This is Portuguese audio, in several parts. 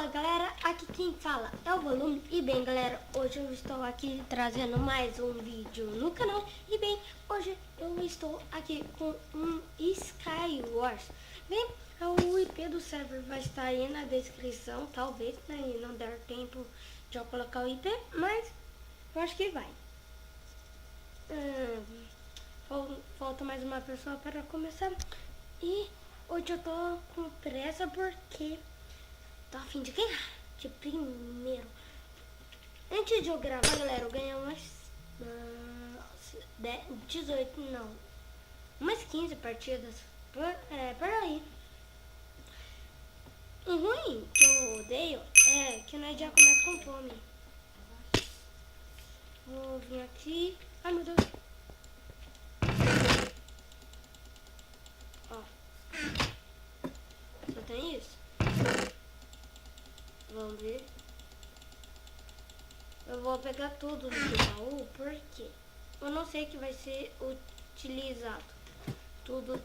Fala galera, aqui quem fala é o Volume. E bem galera, hoje eu estou aqui trazendo mais um vídeo no canal. E bem, hoje eu estou aqui com um Skywars. Bem, o IP do server vai estar aí na descrição. Talvez não der tempo de eu colocar o IP, mas eu acho que vai. Falta mais uma pessoa para começar. E hoje eu tô com pressa porque tô a fim de ganhar de primeiro. Antes de eu gravar, galera, eu ganhei umas 18, não, umas 15 partidas por aí. O ruim que eu odeio é que nós já começa com fome. Vou vir aqui. Ai meu Deus. Ó, só tem isso. Vamos ver. Eu vou pegar tudo do baú porque eu não sei que vai ser utilizado. Tudo.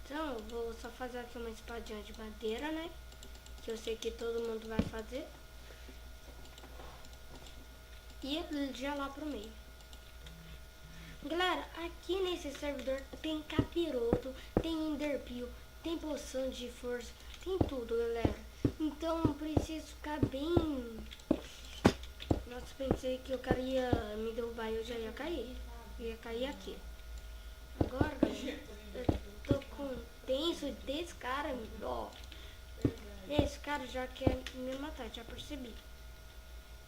Então eu vou só fazer aqui uma espadinha de madeira, né? Que eu sei que todo mundo vai fazer. E já lá pro meio. Galera, aqui nesse servidor tem capiroto, tem enderpeel, tem poção de força, tem tudo, galera. Então eu preciso ficar bem. Nossa, pensei que o cara ia me derrubar e eu já ia cair. Eu ia cair aqui. Agora, galera, eu tô com tenso desse cara, ó. Esse cara já quer me matar, já percebi.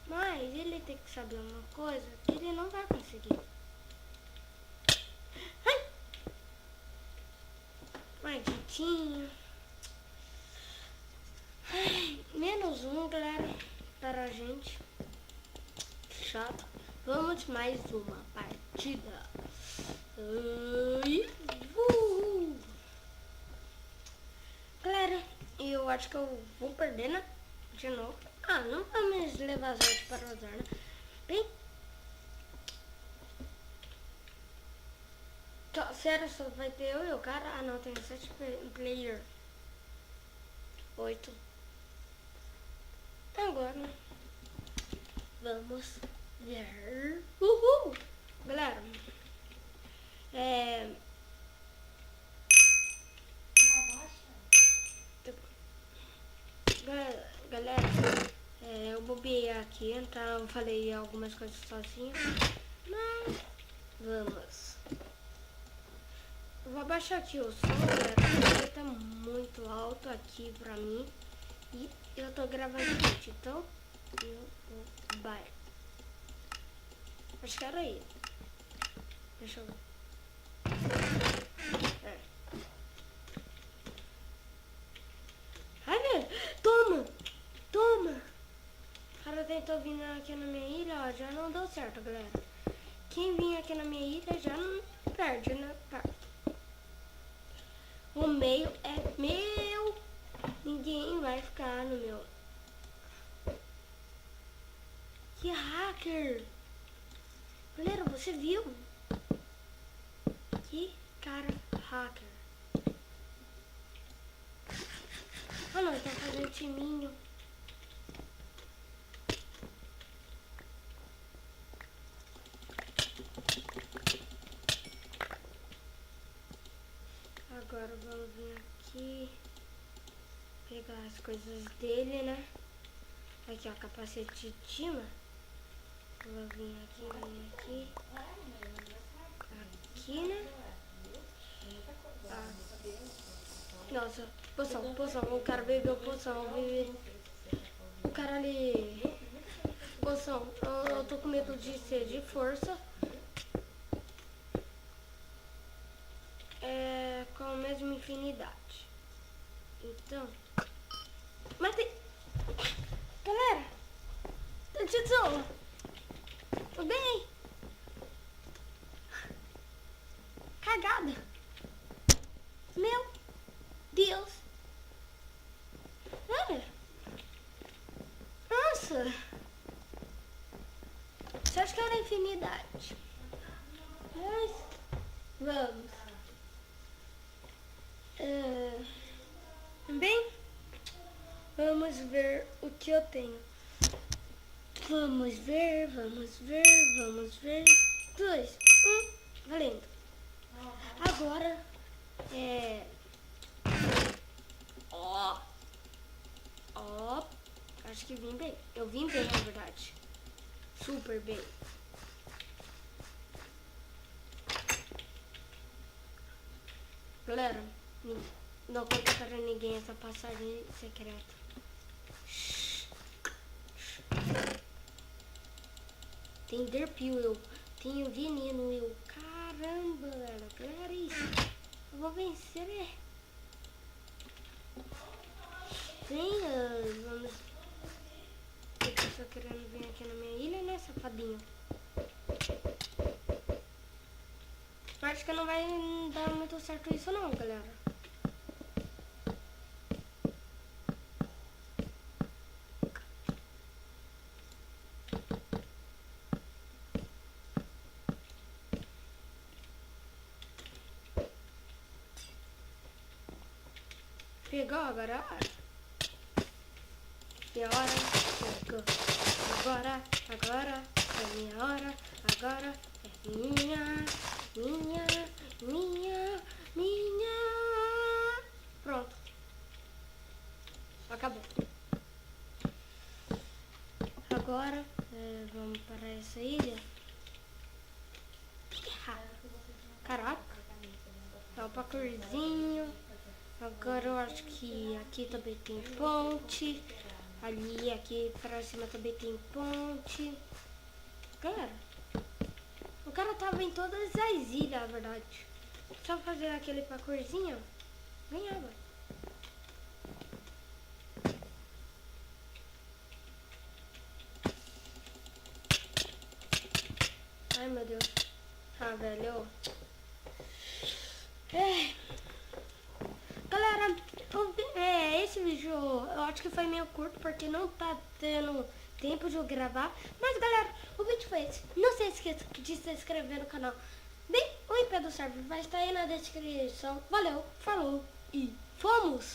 Mas ele tem que saber uma coisa que ele não vai conseguir. Malditinho. Menos um, galera, para a gente. Chato. Vamos mais uma partida. Galera, eu acho que eu vou perder, né? De novo. Ah, não vamos levar sorte para o azar, né? Bem, sério, só vai ter eu e o cara? Ah, não, tem 7 player. 8. Agora, vamos ver. Uhul! Galera, galera, eu bobeei aqui, então eu falei algumas coisas sozinho. Mas, vamos. Eu vou abaixar aqui o som, galera, porque tá muito alto aqui pra mim. E eu tô gravando vídeo, então eu vou baixar. Acho que era ele. Deixa eu ver. Ai, velho, toma! O cara tentou vir aqui na minha ilha, ó, já não deu certo, galera. Quem vir aqui na minha ilha já não perde, né? O meio é meu. Ninguém vai ficar no meu. Que hacker! Galera, você viu? Que cara hacker. Ah não, tá fazendo timinho. Agora vamos vir aqui. Pegar as coisas dele, né? Aqui ó, capacete de tima. Vou vir aqui. Aqui, né? Nossa, poção. O cara bebeu poção. O cara ali. Poção. Eu tô com medo de ser de força. Com a mesma infinidade. Então. Matei! Galera! Tá de tesouro! Tudo bem? Cagada! Meu Deus! Olha! Nossa! Você acha que era infinidade? Mas vamos! Bem, Vamos ver o que eu tenho. Vamos ver, vamos ver, vamos ver. 2, 1, valendo. Agora Ó, acho que vim bem. Eu vim bem, na verdade. Super bem. Galera, não conta para ninguém essa passagem secreta. Tem derpil, eu tenho veneno, eu. Caramba, galera, isso. Eu vou vencer, né? Vem, vamos. Eu tô só querendo vir aqui na minha ilha, né, safadinho? Acho que não vai dar muito certo isso não, galera. Pegou agora? Minha hora chegou. Agora é minha hora. Agora é minha. Pronto. Acabou. Agora vamos para essa ilha. Caraca. É o parkourzinho. Agora eu acho que aqui também tem ponte. Ali, aqui pra cima também tem ponte. Galera, o cara tava em todas as ilhas, na verdade. Só fazer aquele parkourzinho, ganhava. Ai, meu Deus. Ah, velho. Galera, esse vídeo eu acho que foi meio curto porque não tá tendo tempo de eu gravar. Mas galera, o vídeo foi esse. Não se esqueça de se inscrever no canal. Bem, o IP do server vai estar aí na descrição. Valeu, falou e fomos!